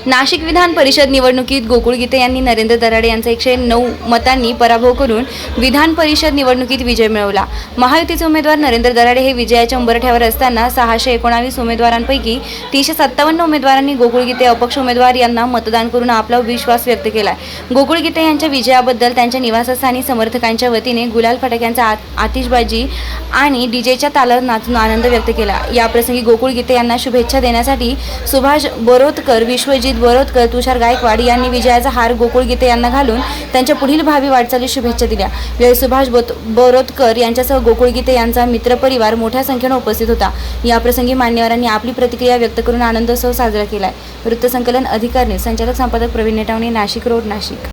नाशिक विधान परिषद निवडणुकीत गोकुळ गीते यांनी नरेंद्र दराडे यांचा 109 मतांनी पराभव करून विधान परिषद निवडणुकीत विजय मिळवला। महायुतीचे उमेदवार नरेंद्र दराडे हे विजयाच्या उंबरठ्यावर असताना 619 उमेदवारांपैकी 357 उमेदवारांनी गोकुळ गीते अपक्ष उमेदवार यांना मतदान करून आपला विश्वास व्यक्त केला। गोकुळ गीते यांच्या विजयाबद्दल त्यांच्या निवासस्थानी समर्थकांच्या वतीने गुलाल फटाक्यांचा आतिषबाजी आणि डीजेच्या तालावर नाचून आनंद व्यक्त केला। याप्रसंगी गोकुळ गीते यांना शुभेच्छा देण्यासाठी सुभाष बोरोतकर, विश्वजित बोरोतकर, तुषार गायकवाड यांनी विजयाचा हार गोकुळ गीते यांना घालून त्यांच्या पुढील भावी वाटचालीस शुभेच्छा दिल्या। यावेळी सुभाष बोरोतकर यांच्यासह गोकुळ गीते यांचा मित्रपरिवार मोठ्या संख्येने उपस्थित होता। याप्रसंगी मान्यवरांनी आपली प्रतिक्रिया व्यक्त करून आनंदोत्सव साजरा केला। वृत्तसंकलन अधिकारी संचालक संपादक प्रवीण नेटावणे, नाशिक रोड, नाशिक।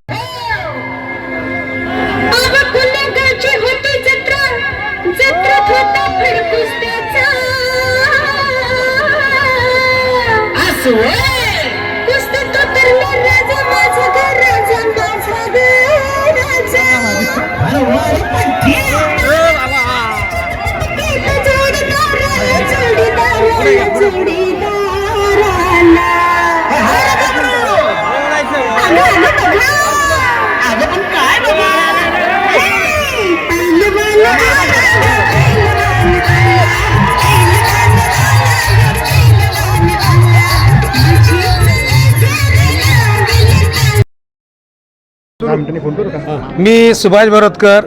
मी सुभाष बोरोतकर,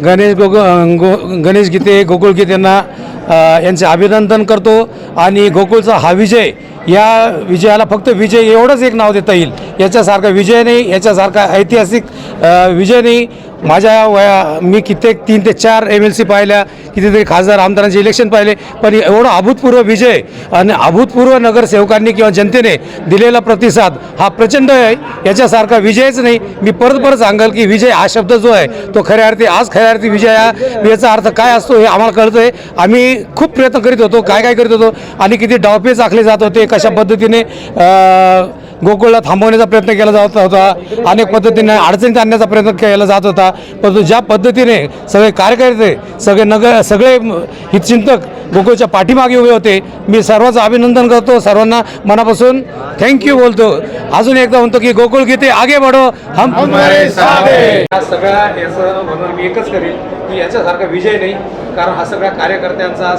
गणेश गीते, गोकुळ गीते यांचे अभिनंदन करतो आणि गोकुळचा हा विजय, या विजयाला फक्त विजय एवढंच एक नाव देता येईल। याच्यासारखा विजय नाही, याच्यासारखा ऐतिहासिक विजय नाही। मी कित्येक 3 ते 4 MLC पाहिल्या, कितीतरी खासदार आमदारांचे इलेक्शन पाहिले, पण एवढा अभूतपूर्व विजय आणि अभूतपूर्व नगरसेवकांनी किंवा जनतेने दिलेला प्रतिसाद हा प्रचंड आहे। याच्यासारखा विजयच नाही। मी परत सांगाल की विजय हा शब्द जो आहे तो खऱ्या अर्थी आज खऱ्या अर्थी विजय, याचा अर्थ काय असतो हे आम्हाला कळतं आहे। आम्ही खूप प्रयत्न करीत होतो, काय करीत होतो आणि किती डावपेच आखले जात होते, कशा पद्धतीने गोकुळला थांबवण्याचा प्रयत्न केला जात होता, अनेक पद्धतीने अडचणीत आणण्याचा प्रयत्न केला जात होता। परंतु ज्या पद्धतीने सगळे कार्यकर्ते, सगळे हितचिंतक गोकुळच्या पाठीमागे उभे होते, मी सर्वांचं अभिनंदन करतो, सर्वांना मनापासून थँक्यू बोलतो। अजून एकदा म्हणतो की गोकुळ गीते आगे बढो, हम तुम्हारे साथ हैं। सगळ्या याचं म्हणून मी एकच करेल की याच्यासारखा विजय नाही, कारण हा सगळ्या कार्यकर्त्यांचा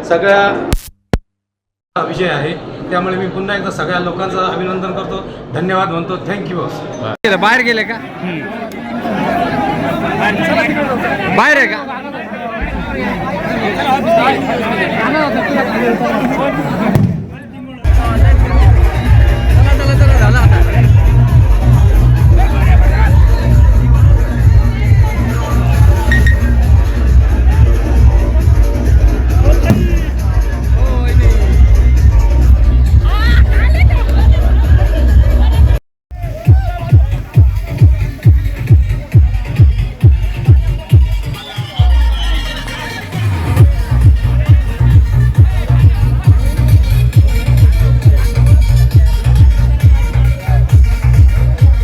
सगळ्या विजय आहे। त्यामुळे मी पुन्हा एकदा सगळ्या लोकांचं अभिनंदन करतो, धन्यवाद म्हणतो, थँक्यू। बाहेर गेले का? बाहेर आहे का?